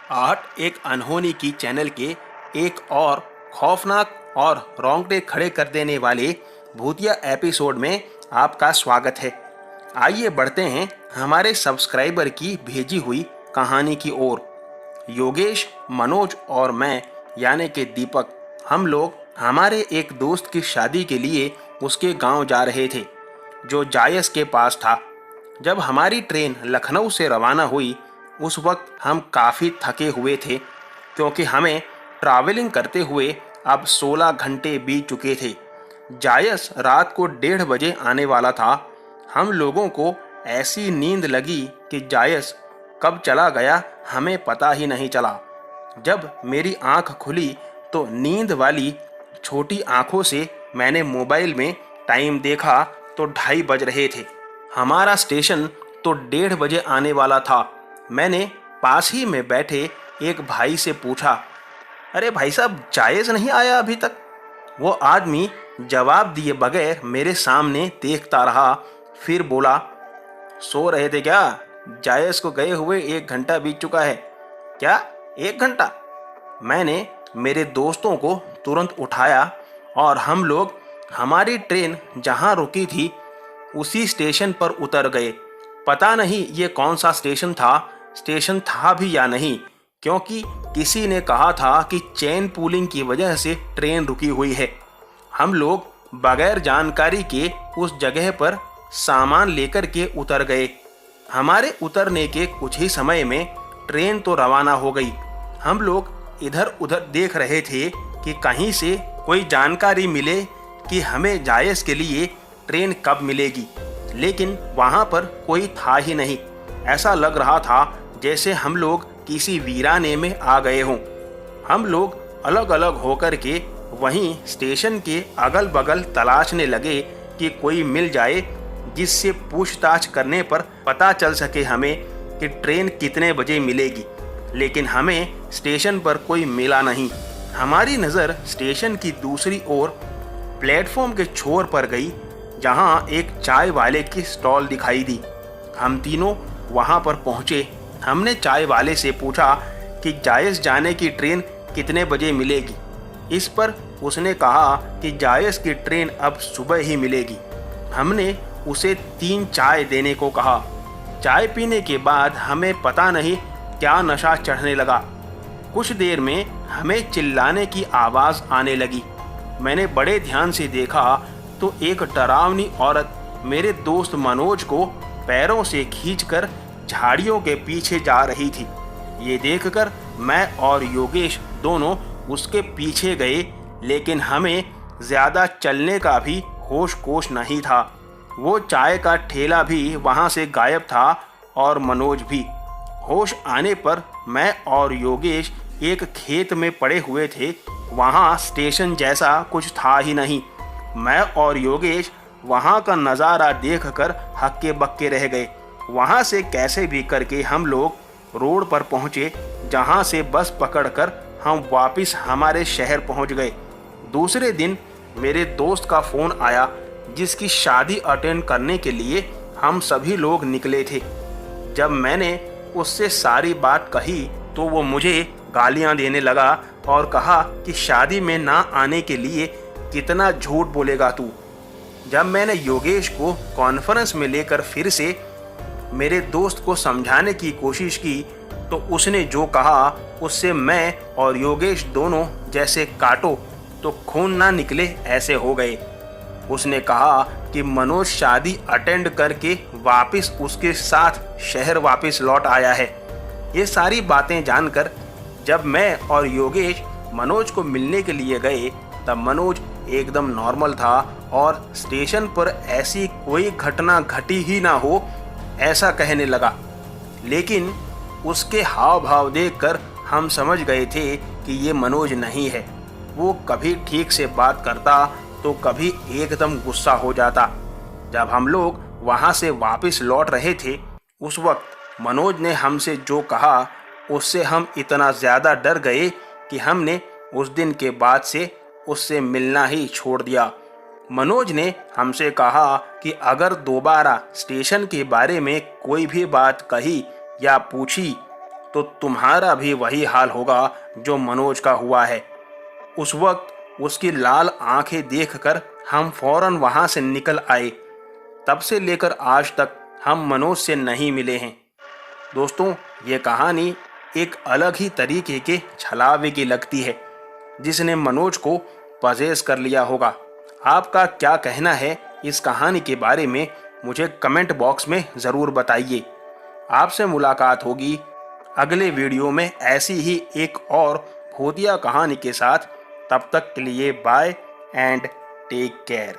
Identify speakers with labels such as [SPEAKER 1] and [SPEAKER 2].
[SPEAKER 1] आठ एक अनहोनी की चैनल के एक और खौफनाक और रोंगटे खड़े कर देने वाले भूतिया एपिसोड में आपका स्वागत है। आइए बढ़ते हैं हमारे सब्सक्राइबर की भेजी हुई कहानी की ओर। योगेश, मनोज और मैं यानी कि दीपक, हम लोग हमारे एक दोस्त की शादी के लिए उसके गांव जा रहे थे जो जायस के पास था। जब हमारी ट्रेन लखनऊ से रवाना हुई उस वक्त हम काफ़ी थके हुए थे क्योंकि हमें ट्रैवलिंग करते हुए अब 16 घंटे बीत चुके थे। जायस रात को 1:30 बजे आने वाला था। हम लोगों को ऐसी नींद लगी कि जायस कब चला गया हमें पता ही नहीं चला। जब मेरी आंख खुली तो नींद वाली छोटी आंखों से मैंने मोबाइल में टाइम देखा तो 2:30 बज रहे थे। हमारा स्टेशन तो 1:30 बजे आने वाला था। मैंने पास ही में बैठे एक भाई से पूछा, अरे भाई साहब, जायस नहीं आया अभी तक? वो आदमी जवाब दिए बगैर मेरे सामने देखता रहा, फिर बोला, सो रहे थे क्या? जायस को गए हुए 1 घंटा बीत चुका है। क्या 1 घंटा? मैंने मेरे दोस्तों को तुरंत उठाया और हम लोग हमारी ट्रेन जहां रुकी थी उसी स्टेशन पर उतर गए। पता नहीं ये कौन सा स्टेशन था भी या नहीं, क्योंकि किसी ने कहा था कि चेन पूलिंग की वजह से ट्रेन रुकी हुई है। हम लोग बगैर जानकारी के उस जगह पर सामान लेकर के उतर गए। हमारे उतरने के कुछ ही समय में ट्रेन तो रवाना हो गई। हम लोग इधर उधर देख रहे थे कि कहीं से कोई जानकारी मिले कि हमें जायस के लिए ट्रेन कब मिलेगी, लेकिन वहां पर कोई था ही नहीं। ऐसा लग रहा था जैसे हम लोग किसी वीराने में आ गए हों। हम लोग अलग अलग होकर के वहीं स्टेशन के अगल बगल तलाशने लगे कि कोई मिल जाए जिससे पूछताछ करने पर पता चल सके हमें कि ट्रेन कितने बजे मिलेगी, लेकिन हमें स्टेशन पर कोई मिला नहीं। हमारी नज़र स्टेशन की दूसरी ओर प्लेटफॉर्म के छोर पर गई जहां एक चाय वाले की स्टॉल दिखाई दी। हम तीनों वहां पर पहुंचे। हमने चाय वाले से पूछा कि जायस जाने की ट्रेन कितने बजे मिलेगी। इस पर उसने कहा कि जायस की ट्रेन अब सुबह ही मिलेगी। हमने उसे 3 चाय देने को कहा। चाय पीने के बाद हमें पता नहीं क्या नशा चढ़ने लगा। कुछ देर में हमें चिल्लाने की आवाज़ आने लगी। मैंने बड़े ध्यान से देखा तो एक डरावनी औरत मेरे दोस्त मनोज को पैरों से खींचकर झाड़ियों के पीछे जा रही थी। ये देखकर मैं और योगेश दोनों उसके पीछे गए, लेकिन हमें ज़्यादा चलने का भी होश कोश नहीं था। वो चाय का ठेला भी वहाँ से गायब था और मनोज भी। होश आने पर मैं और योगेश एक खेत में पड़े हुए थे। वहाँ स्टेशन जैसा कुछ था ही नहीं। मैं और योगेश वहाँ का नज़ारा देखकर हक्के बक्के रह गए। वहाँ से कैसे भी करके हम लोग रोड पर पहुँचे, जहाँ से बस पकड़कर हम वापस हमारे शहर पहुँच गए। दूसरे दिन मेरे दोस्त का फ़ोन आया जिसकी शादी अटेंड करने के लिए हम सभी लोग निकले थे। जब मैंने उससे सारी बात कही तो वो मुझे गालियाँ देने लगा और कहा कि शादी में ना आने के लिए कितना झूठ बोलेगा तू। जब मैंने योगेश को कॉन्फ्रेंस में लेकर फिर से मेरे दोस्त को समझाने की कोशिश की तो उसने जो कहा उससे मैं और योगेश दोनों जैसे काटो तो खून ना निकले ऐसे हो गए। उसने कहा कि मनोज शादी अटेंड करके वापस उसके साथ शहर वापस लौट आया है। ये सारी बातें जानकर जब मैं और योगेश मनोज को मिलने के लिए गए तब मनोज एकदम नॉर्मल था और स्टेशन पर ऐसी कोई घटना घटी ही ना हो ऐसा कहने लगा। लेकिन उसके हाव भाव देखकर हम समझ गए थे कि ये मनोज नहीं है। वो कभी ठीक से बात करता तो कभी एकदम गुस्सा हो जाता। जब हम लोग वहाँ से वापस लौट रहे थे उस वक्त मनोज ने हमसे जो कहा उससे हम इतना ज़्यादा डर गए कि हमने उस दिन के बाद से उससे मिलना ही छोड़ दिया। मनोज ने हमसे कहा कि अगर दोबारा स्टेशन के बारे में कोई भी बात कही या पूछी तो तुम्हारा भी वही हाल होगा जो मनोज का हुआ है। उस वक्त उसकी लाल आंखें देखकर हम फौरन वहां से निकल आए। तब से लेकर आज तक हम मनोज से नहीं मिले हैं। दोस्तों, ये कहानी एक अलग ही तरीके के छलावे की लगती है, जिसने मनोज को पजेस कर लिया होगा। आपका क्या कहना है इस कहानी के बारे में मुझे कमेंट बॉक्स में ज़रूर बताइए। आपसे मुलाकात होगी अगले वीडियो में ऐसी ही एक और भूतिया कहानी के साथ। तब तक के लिए बाय एंड टेक केयर।